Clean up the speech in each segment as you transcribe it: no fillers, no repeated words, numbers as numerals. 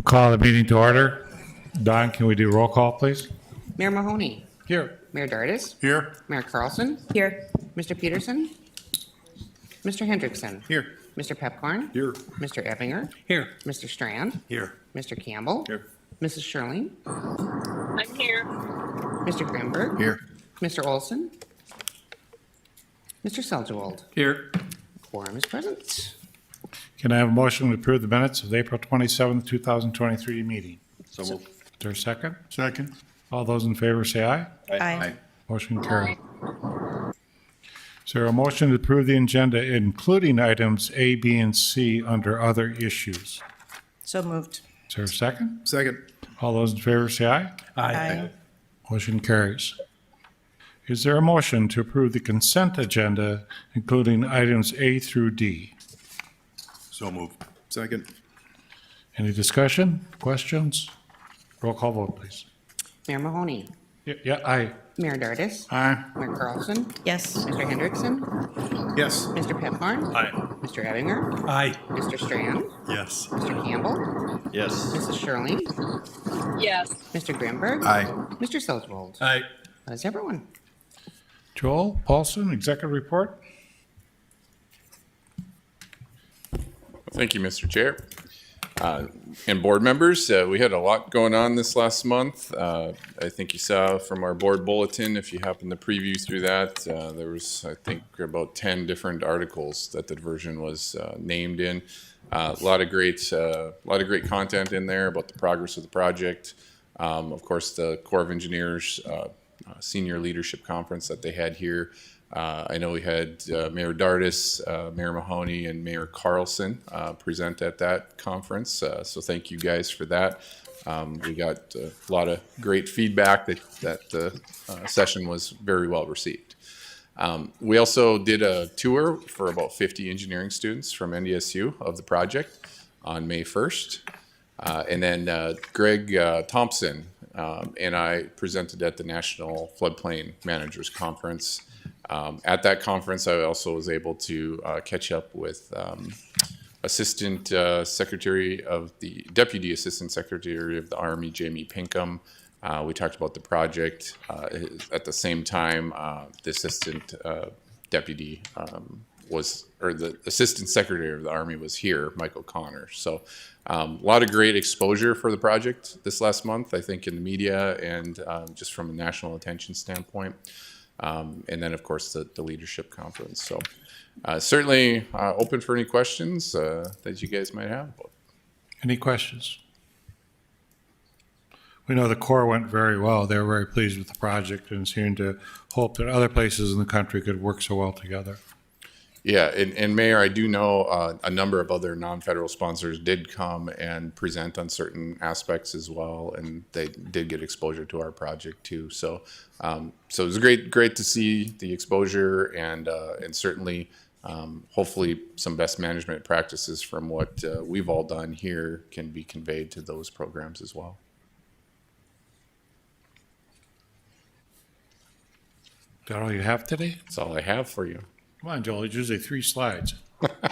Call the meeting to order. Don, can we do roll call, please? Mayor Mahoney. Here. Mayor Dardis. Here. Mayor Carlson. Here. Mr. Peterson. Mr. Hendrickson. Here. Mr. Pepcorn. Here. Mr. Ebinger. Here. Mr. Strand. Here. Mr. Campbell. Here. Mrs. Shirley. I'm here. Mr. Grimberg. Here. Mr. Olson. Mr. Seljewold. Here. Quorum is present. Can I have a motion to approve the minutes of the April 27th, 2023 meeting? So moved. Is there a second? Second. All those in favor say aye. Aye. Motion carried. Is there a motion to approve the agenda, including items A, B, and C under other issues? So moved. Is there a second? Second. All those in favor say aye. Aye. Motion carries. Is there a motion to approve the consent agenda, including items A through D? So moved. Second. Any discussion, questions? Roll call vote, please. Mayor Mahoney. Yeah, aye. Mayor Dardis. Aye. Mayor Carlson. Yes. Mr. Hendrickson. Yes. Mr. Pepcorn. Aye. Mr. Ebinger. Aye. Mr. Strand. Yes. Mr. Campbell. Yes. Mrs. Shirley. Yes. Mr. Grimberg. Aye. Mr. Seljewold. Aye. That is everyone. Joel Paulson, executive report. Thank you, Mr. Chair. And board members, we had a lot going on this last month. I think you saw from our board bulletin, if you happen to preview through that, there was, I think, about 10 different articles that the diversion was named in. A lot of great content in there about the progress of the project. Of course, the Corps of Engineers Senior Leadership Conference that they had here. I know we had Mayor Dardis, Mayor Mahoney, and Mayor Carlson present at that conference. So thank you guys for that. We got a lot of great feedback that the session was very well received. We also did a tour for about 50 engineering students from NDSU of the project on May 1st. And then Greg Thompson and I presented at the National Floodplain Managers Conference. At that conference, I also was able to catch up with Deputy Assistant Secretary of the Army, Jamie Pinkham. We talked about the project. At the same time, the Assistant Deputy the Assistant Secretary of the Army was here, Michael Connor. So a lot of great exposure for the project this last month, I think, in the media and just from a national attention standpoint. And then, of course, the leadership conference. So certainly open for any questions that you guys might have. Any questions? We know the Corps went very well. They were very pleased with the project and seemed to hope that other places in the country could work so well together. Yeah, and Mayor, I do know a number of other non-federal sponsors did come and present on certain aspects as well, and they did get exposure to our project too. So, so it was great to see the exposure and certainly, hopefully, some best management practices from what we've all done here can be conveyed to those programs as well. Is that all you have today? That's all I have for you. Come on, Joel, it's usually 3 slides.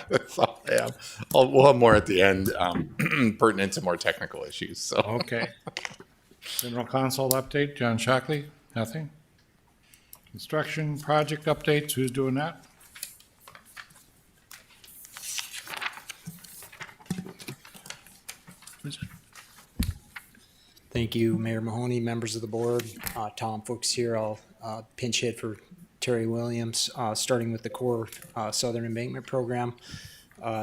That's all I have. We'll have more at the end, pertinent to more technical issues. So. Okay. General Consult update, John Shockley, nothing. Construction project updates, who's doing that? Who's it? Thank you, Mayor Mahoney, members of the board. Tom Fuchs here. I'll pinch hit for Terry Williams, starting with the Corps Southern Embankment Program.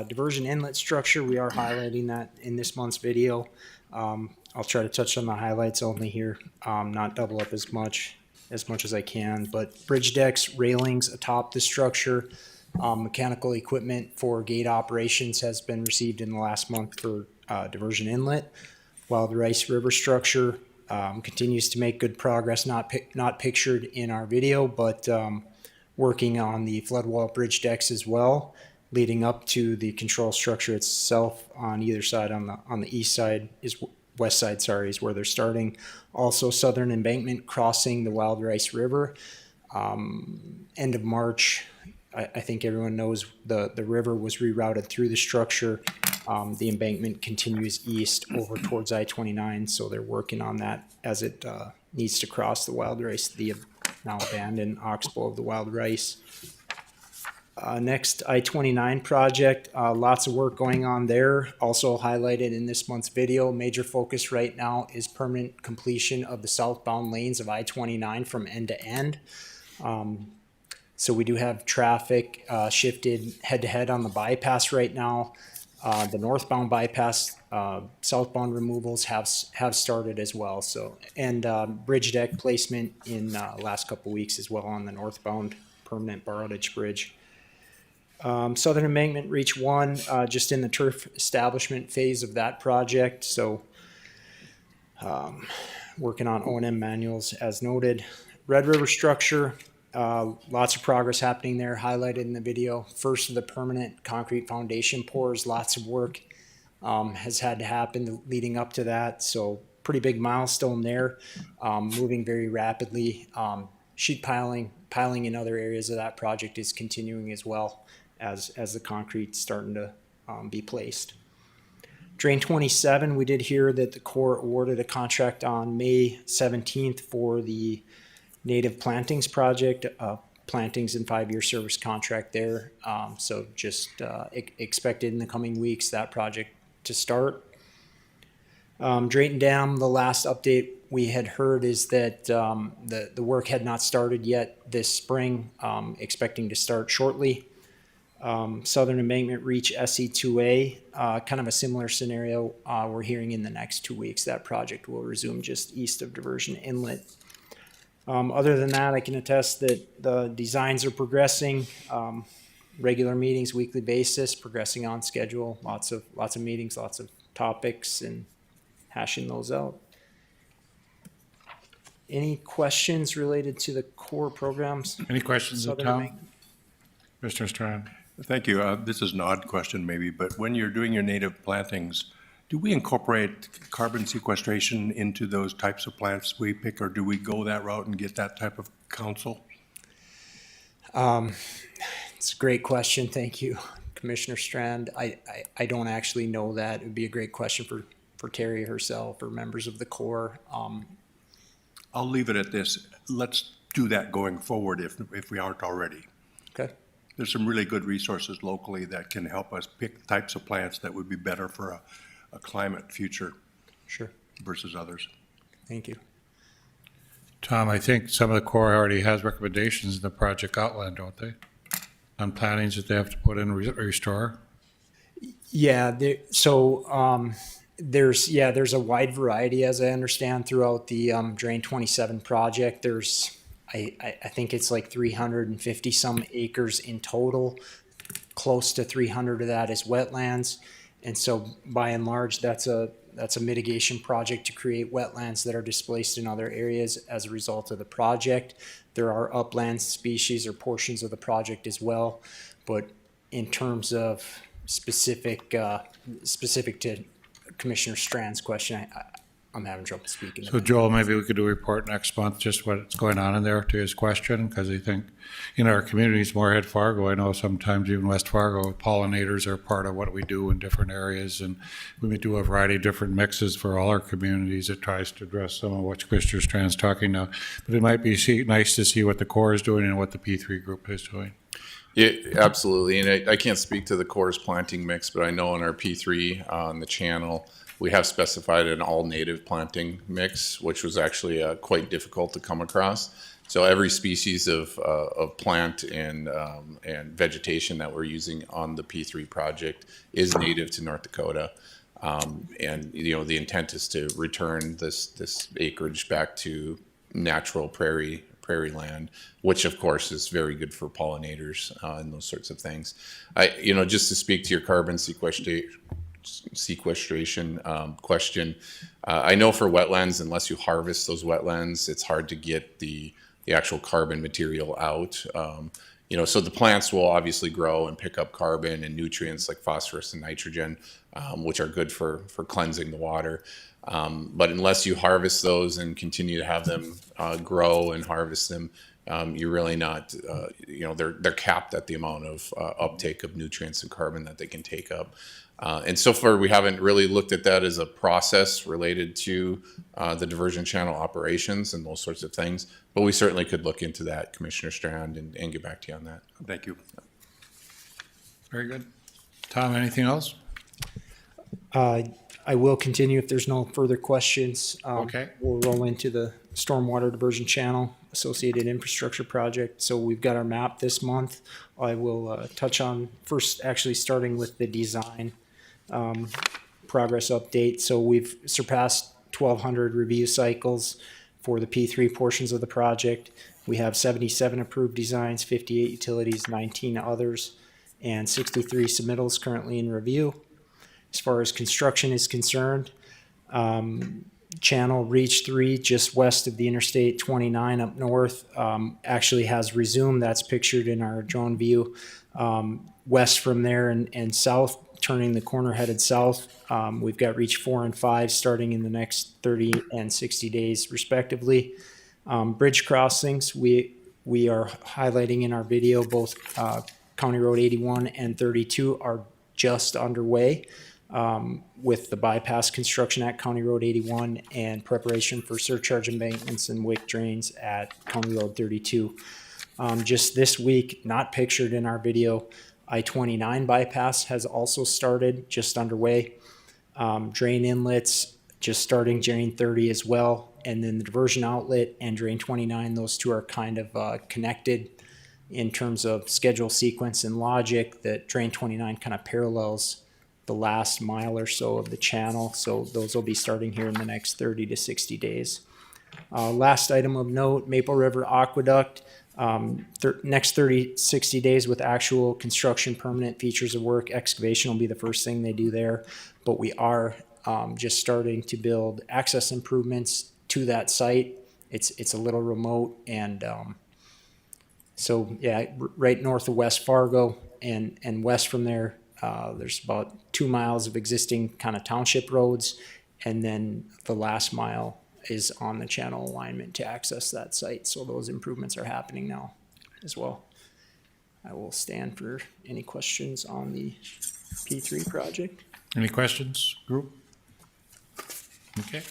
Diversion inlet structure, we are highlighting that in this month's video. I'll try to touch on the highlights only here, not double up as much as I can. But bridge decks, railings atop the structure, mechanical equipment for gate operations has been received in the last month for Diversion Inlet, while the Rice River structure continues to make good progress, not pictured in our video, but working on the floodwall bridge decks as well, leading up to the control structure itself on either side. On the east side west side, is where they're starting. Also, Southern Embankment crossing the Wild Rice River. End of March, I think everyone knows the river was rerouted through the structure The embankment continues east over towards I-29, so they're working on that as it needs to cross the Wild Rice, the now abandoned oxbow of the Wild Rice. Next, I-29 project, lots of work going on there. Also highlighted in this month's video, major focus right now is permanent completion of the southbound lanes of I-29 from end to end. So we do have traffic shifted head-to-head on the bypass right now. The northbound bypass, southbound removals have started as well. So, and bridge deck placement in last couple weeks as well on the northbound permanent Borrowditch Bridge. Southern Embankment Reach 1, just in the turf establishment phase of that project. So working on O&M manuals as noted. Red River Structure, lots of progress happening there, highlighted in the video. First of the permanent concrete foundation pours, lots of work has had to happen leading up to that. So pretty big milestone there, moving very rapidly. Sheet piling in other areas of that project is continuing as well as the concrete's starting to be placed. Drain 27, we did hear that the Corps awarded a contract on May 17th for the native plantings project, plantings and 5-year service contract there. So just expected in the coming weeks that project to start. Drayton Dam, the last update we had heard is that the work had not started yet this spring, expecting to start shortly. Southern Embankment Reach SE2A, kind of a similar scenario. We're hearing in the next 2 weeks that project will resume just east of Diversion Inlet. Other than that, I can attest that the designs are progressing. Regular meetings, weekly basis, progressing on schedule. Lots of meetings, lots of topics, and hashing those out. Any questions related to the core programs? Any questions of Southern Tom? Embankment? Mr. Strand? Thank you. This is an odd question maybe, but when you're doing your native plantings, do we incorporate carbon sequestration into those types of plants we pick, or do we go that route and get that type of counsel? It's a great question. Thank you, Commissioner Strand. I don't actually know that. It would be a great question for Terry herself or members of the Corps. I'll leave it at this. Let's do that going forward if we aren't already. Okay. There's some really good resources locally that can help us pick types of plants that would be better for a climate future Sure. versus others. Thank you. Tom, I think some of the Corps already has recommendations in the project outline, don't they? On plantings that they have to put in, restore? Yeah, there's a wide variety, as I understand, throughout the Drain 27 project. There's, I think it's like 350 some acres in total. Close to 300 of that is wetlands, and so by and large, that's a mitigation project to create wetlands that are displaced in other areas as a result of the project. There are upland species or portions of the project as well, but in terms of specific to Commissioner Strand's question, I'm having trouble speaking. So Joel, maybe we could do a report next month, just what's going on in there to his question, because I think in our communities, Moorhead, Fargo, I know sometimes even West Fargo, pollinators are part of what we do in different areas, and we do a variety of different mixes for all our communities that tries to address some of what Commissioner Strand's talking now. But it might be nice to see what the Corps is doing and what the P3 group is doing. Yeah, absolutely. And I can't speak to the Corps' planting mix, but I know in our P3 on the channel, we have specified an all-native planting mix, which was actually quite difficult to come across. So every species of plant and vegetation that we're using on the P3 project is native to North Dakota. And the intent is to return this acreage back to natural prairie land, which of course is very good for pollinators and those sorts of things. Just to speak to your carbon sequestration question, I know for wetlands, unless you harvest those wetlands, it's hard to get the actual carbon material out. So the plants will obviously grow and pick up carbon and nutrients like phosphorus and nitrogen, which are good for cleansing the water. But unless you harvest those and continue to have them grow and harvest them, you're really not, they're capped at the amount of uptake of nutrients and carbon that they can take up. And so far, we haven't really looked at that as a process related to the diversion channel operations and those sorts of things. But we certainly could look into that, Commissioner Strand, and get back to you on that. Thank you. Very good. Tom, anything else? I will continue if there's no further questions. Okay. We'll roll into the stormwater diversion channel associated infrastructure project. So we've got our map this month. I will touch on first, actually starting with the design progress update. So we've surpassed 1,200 review cycles for the P3 portions of the project. We have 77 approved designs, 58 utilities, 19 others, and 63 submittals currently in review. As far as construction is concerned, Channel Reach 3, just west of the Interstate 29 up north, actually has resumed. That's pictured in our drone view. West from there and south, turning the corner headed south, we've got Reach 4 and 5 starting in the next 30 and 60 days respectively. Bridge crossings, we are highlighting in our video, both County Road 81 and 32 are just underway. With the bypass construction at County Road 81 and preparation for surcharge embankments and wick drains at County Road 32. Just this week, not pictured in our video, I-29 bypass has also started, just underway. Drain inlets, just starting Drain 30 as well. And then the diversion outlet and Drain 29, those two are kind of connected in terms of schedule sequence and logic. That Drain 29 kind of parallels the last mile or so of the channel. So those will be starting here in the next 30 to 60 days. Last item of note, Maple River Aqueduct, next 30, 60 days with actual construction, permanent features of work. Excavation will be the first thing they do there, but we are just starting to build access improvements to that site. It's a little remote, and so yeah, right north of West Fargo and west from there, there's about 2 miles of existing kind of township roads, and then the last mile is on the channel alignment to access that site. So those improvements are happening now as well. I will stand for any questions on the P3 project. Any questions, group? Okay.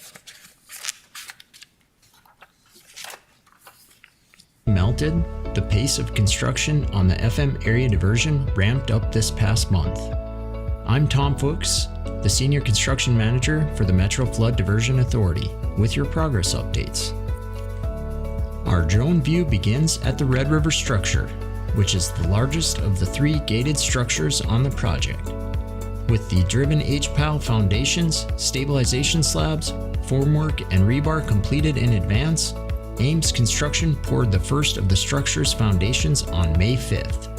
Melted, the pace of construction on the FM area diversion ramped up this past month. I'm Tom Fuchs, the Senior Construction Manager for the Metro Flood Diversion Authority, with your progress updates. Our drone view begins at the Red River structure, which is the largest of the 3 gated structures on the project. With the driven H-pile foundations, stabilization slabs, formwork, and rebar completed in advance, Ames Construction poured the first of the structure's foundations on May 5th.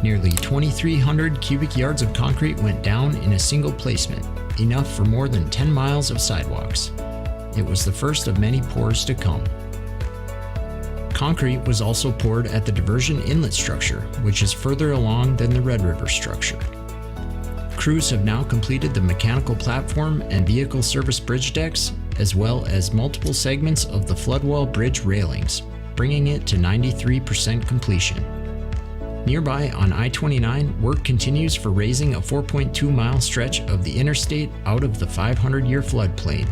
Nearly 2,300 cubic yards of concrete went down in a single placement, enough for more than 10 miles of sidewalks. It was the first of many pours to come. Concrete was also poured at the diversion inlet structure, which is further along than the Red River structure. Crews have now completed the mechanical platform and vehicle service bridge decks, as well as multiple segments of the floodwall bridge railings, bringing it to 93% completion. Nearby on I-29, work continues for raising a 4.2-mile stretch of the interstate out of the 500-year floodplain.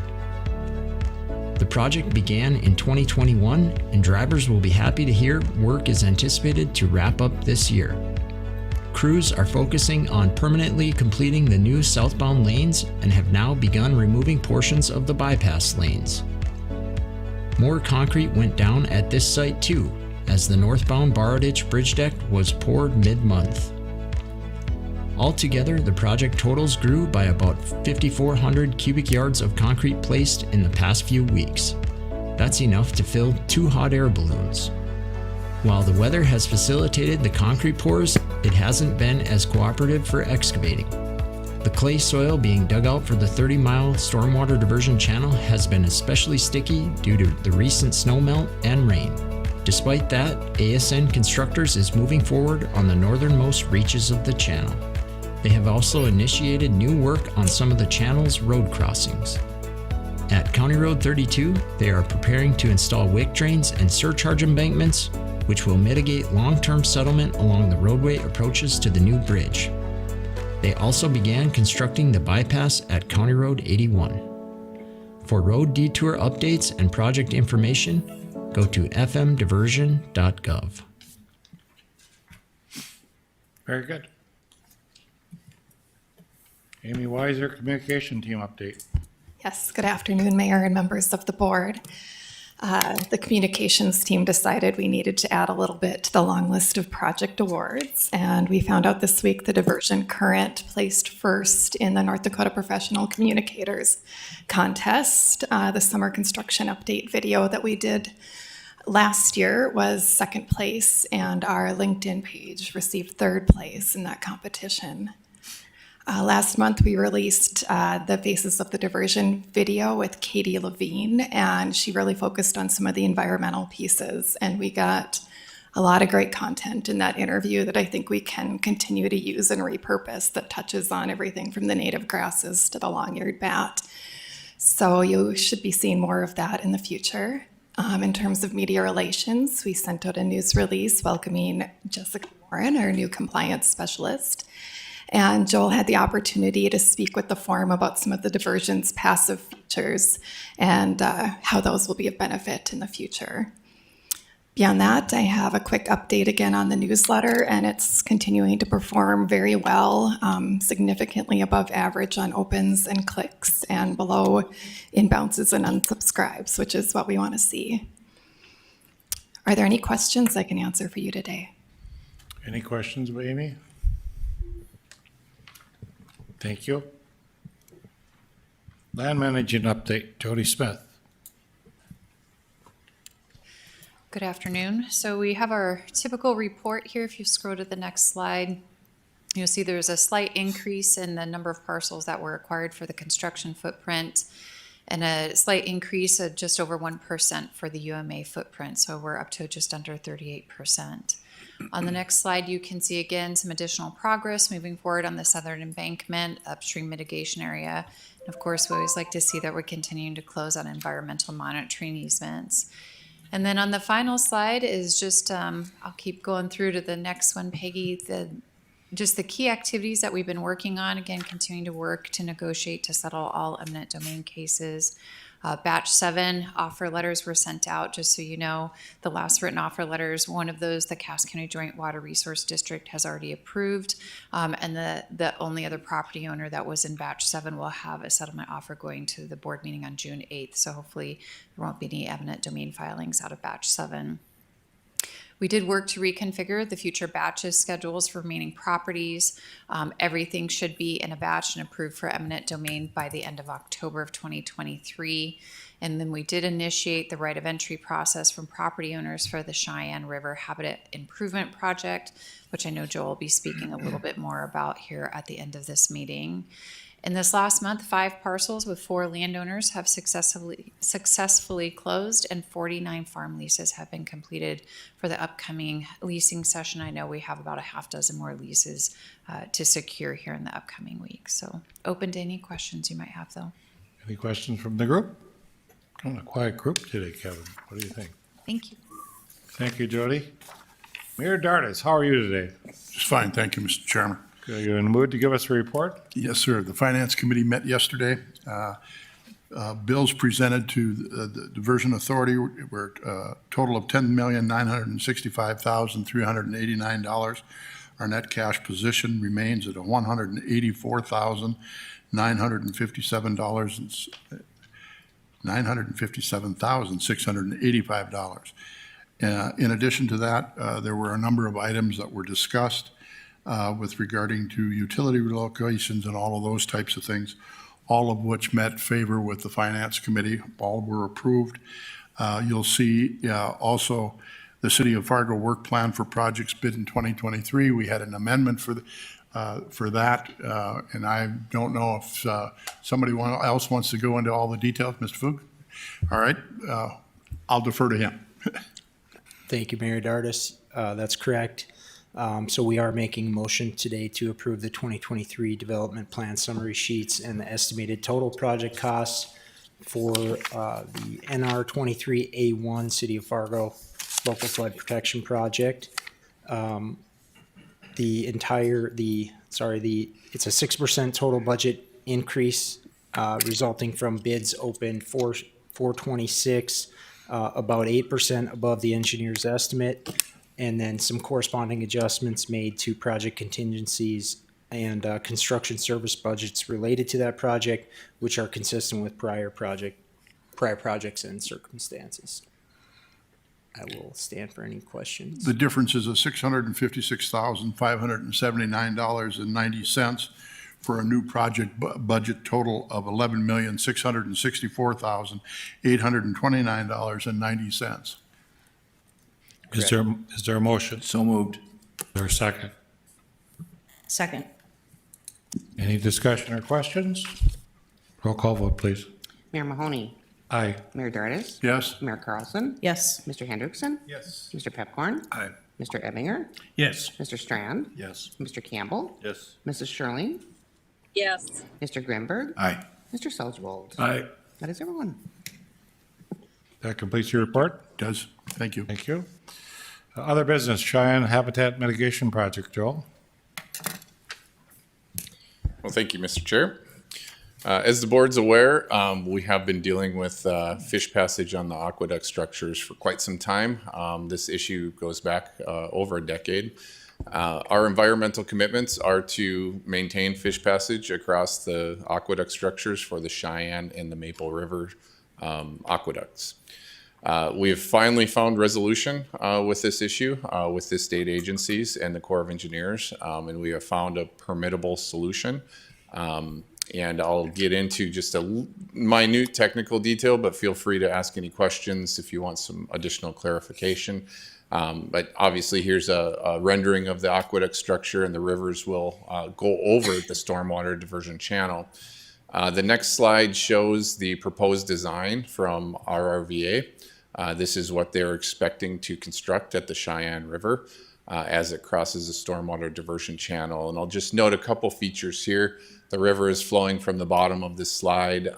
The project began in 2021, and drivers will be happy to hear work is anticipated to wrap up this year. Crews are focusing on permanently completing the new southbound lanes and have now begun removing portions of the bypass lanes. More concrete went down at this site too, as the northbound Borrowditch bridge deck was poured mid-month. Altogether, the project totals grew by about 5,400 cubic yards of concrete placed in the past few weeks. That's enough to fill 2 hot air balloons. While the weather has facilitated the concrete pours, it hasn't been as cooperative for excavating. The clay soil being dug out for the 30-mile stormwater diversion channel has been especially sticky due to the recent snowmelt and rain. Despite that, ASN Constructors is moving forward on the northernmost reaches of the channel. They have also initiated new work on some of the channel's road crossings. At County Road 32, they are preparing to install wick drains and surcharge embankments, which will mitigate long-term settlement along the roadway approaches to the new bridge. They also began constructing the bypass at County Road 81. For road detour updates and project information, go to fmdiversion.gov. Very good. Amy Weiser, Communication Team update. Yes, good afternoon, Mayor and members of the board. The communications team decided we needed to add a little bit to the long list of project awards, and we found out this week the Diversion Current placed first in the North Dakota Professional Communicators Contest. The summer construction update video that we did last year was second place, and our LinkedIn page received third place in that competition. Last month, we released the Faces of the Diversion video with Katie Levine, and she really focused on some of the environmental pieces. And we got a lot of great content in that interview that I think we can continue to use and repurpose that touches on everything from the native grasses to the long-eared bat. So you should be seeing more of that in the future. In terms of media relations, we sent out a news release welcoming Jessica Warren, our new compliance specialist. And Joel had the opportunity to speak with the forum about some of the diversion's passive features and how those will be of benefit in the future. Beyond that, I have a quick update again on the newsletter, and it's continuing to perform very well, significantly above average on opens and clicks and below in bounces and unsubscribes, which is what we want to see. Are there any questions I can answer for you today? Any questions of Amy? Thank you. Land management update, Jody Smith. Good afternoon. So we have our typical report here. If you scroll to the next slide, you'll see there's a slight increase in the number of parcels that were acquired for the construction footprint and a slight increase of just over 1% for the UMA footprint. So we're up to just under 38%. On the next slide, you can see again some additional progress moving forward on the southern embankment, upstream mitigation area. And of course, we always like to see that we're continuing to close on environmental monitoring easements. And then on the final slide is just, I'll keep going through to the next one, Peggy, just the key activities that we've been working on, again, continuing to work to negotiate to settle all eminent domain cases. Batch 7 offer letters were sent out, just so you know. The last written offer letters, one of those, the Cass County Joint Water Resource District has already approved. And the only other property owner that was in batch 7 will have a settlement offer going to the board meeting on June 8th. So hopefully there won't be any eminent domain filings out of batch 7. We did work to reconfigure the future batches schedules for remaining properties. Everything should be in a batch and approved for eminent domain by the end of October of 2023. And then we did initiate the right of entry process from property owners for the Cheyenne River Habitat Improvement Project, which I know Joel will be speaking a little bit more about here at the end of this meeting. In this last month, 5 parcels with 4 landowners have successfully closed, and 49 farm leases have been completed for the upcoming leasing session. I know we have about a half dozen more leases to secure here in the upcoming weeks. So open to any questions you might have, though. Any questions from the group? Kind of a quiet group today, Kevin. What do you think? Thank you. Thank you, Jody. Mayor Dardis, how are you today? Just fine, thank you, Mr. Chairman. Are you in the mood to give us a report? Yes, sir. The Finance Committee met yesterday. Bills presented to the Diversion Authority were a total of $10,965,389. Our net cash position remains at $957,685. In addition to that, there were a number of items that were discussed with regarding to utility relocations and all of those types of things, all of which met favor with the Finance Committee. All were approved. You'll see also the City of Fargo work plan for projects bid in 2023. We had an amendment for that, and I don't know if somebody else wants to go into all the details. Mr. Foog? All right, I'll defer to him. Thank you, Mayor Dardis. That's correct. So we are making a motion today to approve the 2023 development plan summary sheets and the estimated total project costs, for the NR 23A1 City of Fargo Local Flood Protection Project. It's a 6% total budget increase resulting from bids opened 426, about 8% above the engineer's estimate, and then some corresponding adjustments made to project contingencies and construction service budgets related to that project, which are consistent with prior projects and circumstances. I will stand for any questions. The difference is $656,579.90 for a new project budget total of $11,664,829.90. Is there a motion? So moved. Is there a second? Second. Any discussion or questions? Roll call vote, please. Mayor Mahoney, Aye. Mayor Dardis, Yes? Mayor Carlson, Yes. Mr. Hendrickson, Yes. Mr. Pepcorn, Aye. Mr. Ebinger, Yes. Mr. Strand, Yes. Mr. Campbell, Yes. Mrs. Schirling, Yes. Mr. Grimberg, Aye. Mr. Selzwold. Aye. That is everyone. That completes your report. Does. Thank you. Thank you. Other business, Cheyenne Habitat Mitigation Project, Joel. Well, thank you, Mr. Chair. As the board's aware, we have been dealing with fish passage on the aqueduct structures for quite some time. This issue goes back over a decade. Our environmental commitments are to maintain fish passage across the aqueduct structures for the Cheyenne and the Maple River aqueducts. We have finally found resolution with this issue with the state agencies and the Corps of Engineers, and we have found a permittable solution. And I'll get into just a minute technical detail, but feel free to ask any questions if you want some additional clarification. But obviously, here's a rendering of the aqueduct structure, and the rivers will go over the stormwater diversion channel. The next slide shows the proposed design from RRVA. This is what they're expecting to construct at the Cheyenne River as it crosses the stormwater diversion channel. And I'll just note a couple features here. The river is flowing from the bottom of this slide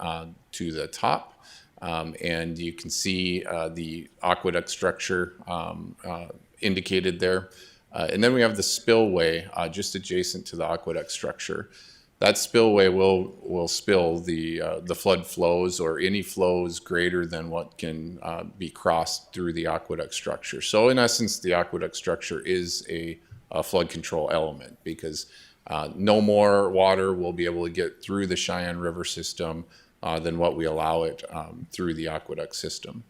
to the top. And you can see the aqueduct structure indicated there. And then we have the spillway just adjacent to the aqueduct structure. That spillway will spill the flood flows or any flows greater than what can be crossed through the aqueduct structure. So in essence, the aqueduct structure is a flood control element because no more water will be able to get through the Cheyenne River system than what we allow it through the aqueduct system.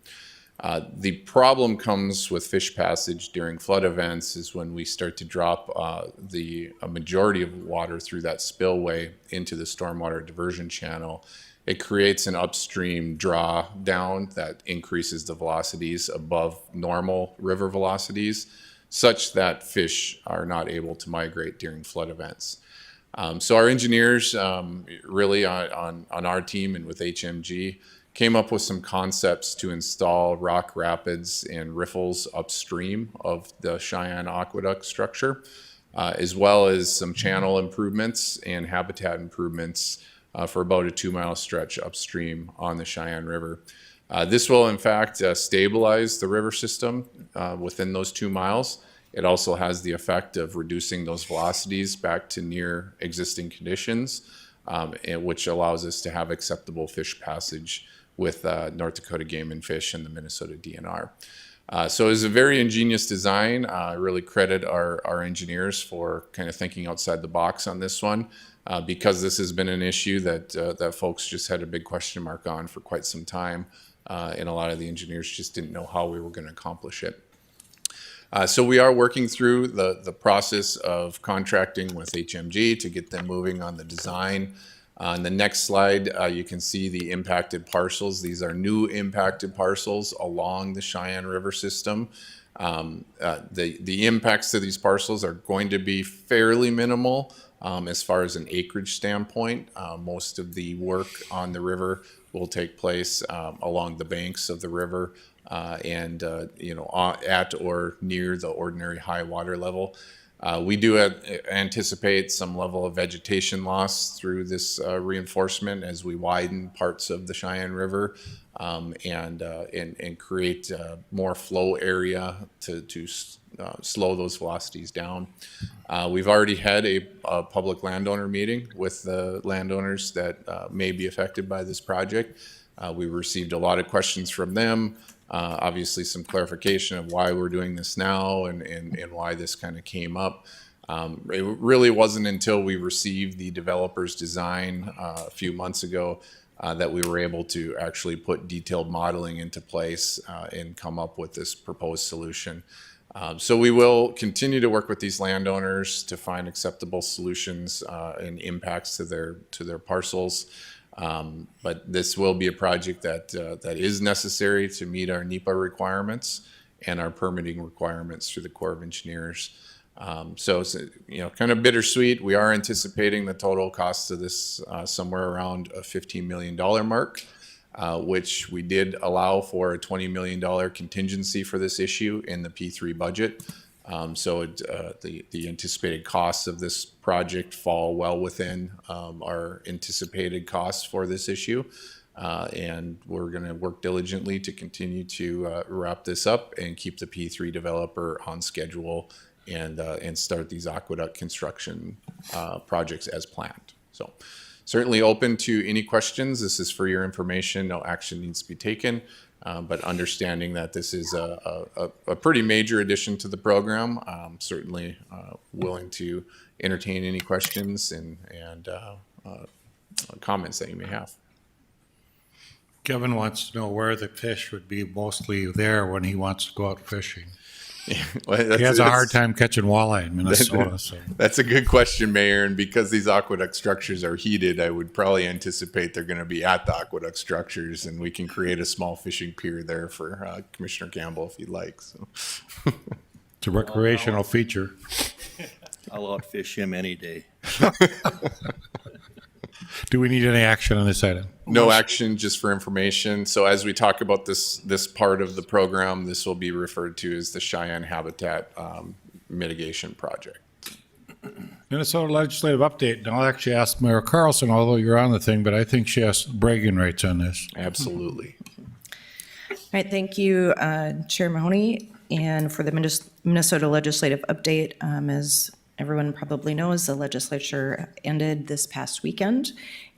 The problem comes with fish passage during flood events is when we start to drop a majority of water through that spillway into the stormwater diversion channel. It creates an upstream draw down that increases the velocities above normal river velocities, such that fish are not able to migrate during flood events. So our engineers, really on our team and with HMG, came up with some concepts to install rock rapids and riffles upstream of the Cheyenne aqueduct structure, as well as some channel improvements and habitat improvements for about a 2-mile stretch upstream on the Cheyenne River. This will in fact stabilize the river system within those 2 miles. It also has the effect of reducing those velocities back to near existing conditions, which allows us to have acceptable fish passage with North Dakota Game and Fish and the Minnesota DNR. So it was a very ingenious design. I really credit our engineers for kind of thinking outside the box on this one, because this has been an issue that folks just had a big question mark on for quite some time, and a lot of the engineers just didn't know how we were going to accomplish it. So we are working through the process of contracting with HMG to get them moving on the design. On the next slide, you can see the impacted parcels. These are new impacted parcels along the Cheyenne River system. The impacts to these parcels are going to be fairly minimal as far as an acreage standpoint. Most of the work on the river will take place along the banks of the river and at or near the ordinary high water level. We do anticipate some level of vegetation loss through this reinforcement as we widen parts of the Cheyenne River and create more flow area to slow those velocities down. We've already had a public landowner meeting with the landowners that may be affected by this project. We received a lot of questions from them. Obviously some clarification of why we're doing this now and why this kind of came up. It really wasn't until we received the developer's design a few months ago that we were able to actually put detailed modeling into place and come up with this proposed solution. So we will continue to work with these landowners to find acceptable solutions and impacts to their parcels. But this will be a project that is necessary to meet our NEPA requirements and our permitting requirements through the Corps of Engineers. So it's, kind of bittersweet. We are anticipating the total cost of this somewhere around a $15 million mark, which we did allow for a $20 million contingency for this issue in the P3 budget. So the anticipated costs of this project fall well within our anticipated costs for this issue. And we're going to work diligently to continue to wrap this up and keep the P3 developer on schedule and start these aqueduct construction projects as planned. So certainly open to any questions. This is for your information. No action needs to be taken. But understanding that this is a pretty major addition to the program, certainly willing to entertain any questions and comments that you may have. Kevin wants to know where the fish would be mostly there when he wants to go out fishing. Well, He has a hard time catching walleye in Minnesota. So. That's a good question, Mayor. And because these aqueduct structures are heated, I would probably anticipate they're going to be at the aqueduct structures, and we can create a small fishing pier there for Commissioner Campbell if he'd like. So. It's a recreational feature. I'll outfish him any day. Do we need any action on this item? No action, just for information. So as we talk about this part of the program, this will be referred to as the Cheyenne Habitat Mitigation Project. Minnesota legislative update. And I'll actually ask Mayor Carlson, although you're on the thing, but I think she has bragging rights on this. Absolutely. All right, thank you, Chair Mahoney. And for the Minnesota legislative update, as everyone probably knows, the legislature ended this past weekend.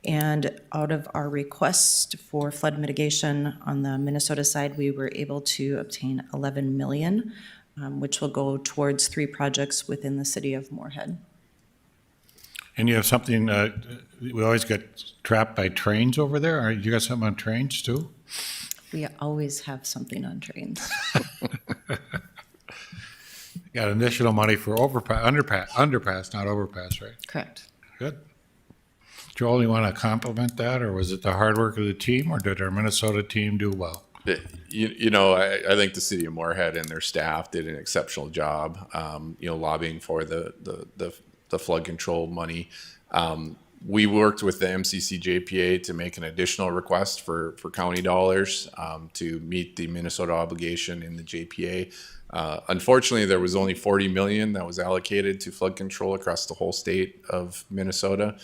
And out of our request for flood mitigation on the Minnesota side, we were able to obtain 11 million, which will go towards 3 projects within the city of Moorhead. And you have something, we always get trapped by trains over there. You got something on trains too? We always have something on trains. Got additional money for underpass, not overpass, right? Correct. Good. Joel, you want to compliment that, or was it the hard work of the team, or did our Minnesota team do well? I think the city of Moorhead and their staff did an exceptional job, lobbying for the flood control money. We worked with the MCC-JPA to make an additional request for county dollars to meet the Minnesota obligation in the JPA. Unfortunately, there was only 40 million that was allocated to flood control across the whole state of Minnesota.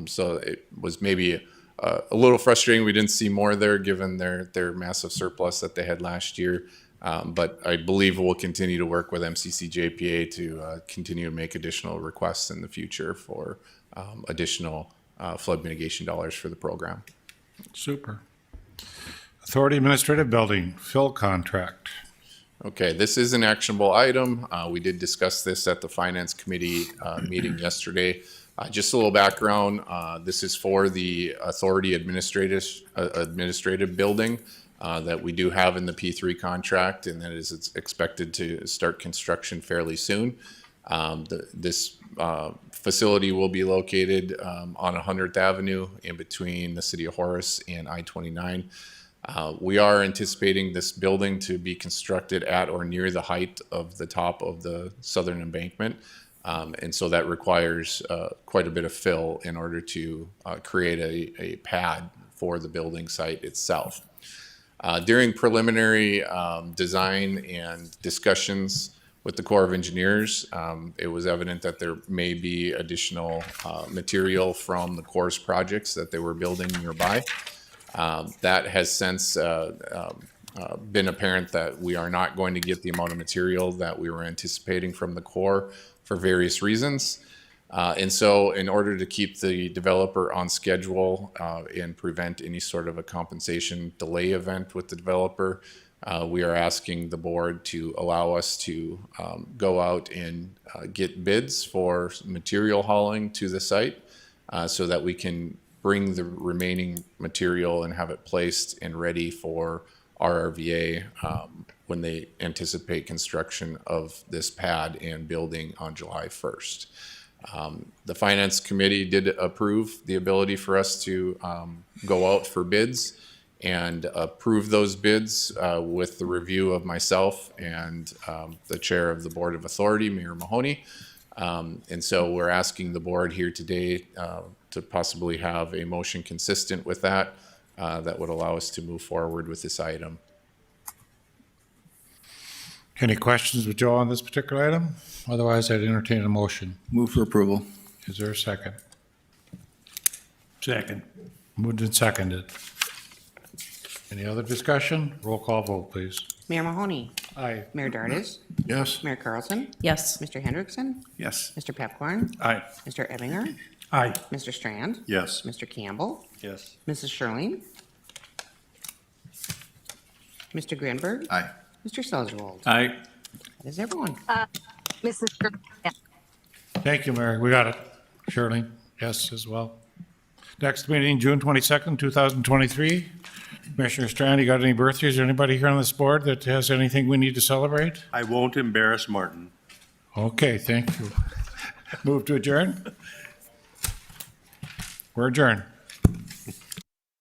So it was maybe a little frustrating. We didn't see more there given their massive surplus that they had last year. But I believe we'll continue to work with MCC-JPA to continue to make additional requests in the future for additional flood mitigation dollars for the program. Super. Authority Administrative Building, fill contract. Okay, this is an actionable item. We did discuss this at the Finance Committee meeting yesterday. Just a little background, this is for the Authority Administrative Building that we do have in the P3 contract, and that is it's expected to start construction fairly soon. This facility will be located on 100th Avenue in between the city of Horace and I-29. We are anticipating this building to be constructed at or near the height of the top of the southern embankment. And so that requires quite a bit of fill in order to create a pad for the building site itself. During preliminary design and discussions with the Corps of Engineers. It was evident that there may be additional material from the Corps' projects that they were building nearby. That has since been apparent that we are not going to get the amount of material that we were anticipating from the Corps for various reasons. And so in order to keep the developer on schedule and prevent any sort of a compensation delay event with the developer, we are asking the board to allow us to go out and get bids for material hauling to the site so that we can bring the remaining material and have it placed and ready for RRVA when they anticipate construction of this pad and building on July 1st. The Finance Committee did approve the ability for us to go out for bids and approve those bids with the review of myself and the Chair of the Board of Authority, Mayor Mahoney. And so we're asking the board here today to possibly have a motion consistent with that that would allow us to move forward with this item. Any questions with Joe on this particular item? Otherwise, I'd entertain a motion. Move for approval. Is there a second? Second. Moved and seconded. Any other discussion? Roll call vote, please. Mayor Mahoney, Aye. Mayor Dardis, Yes? Mayor Carlson, Yes. Mr. Hendrickson, Yes. Mr. Pepcorn, Aye. Mr. Ebinger, Aye. Mr. Strand, Yes. Mr. Campbell, Yes. Mrs. Sherling, Mr. Grinberg, Aye. Mr. Selzwald. Aye. That is everyone. Mrs. Gr- Thank you, Mary. We got it. Shirley, yes, as well. Next meeting, June 22nd, 2023. Commissioner Strand, you got any birthdays? Anybody here on this board that has anything we need to celebrate? I won't embarrass Martin. Okay, thank you. Move to adjourn? We're adjourned.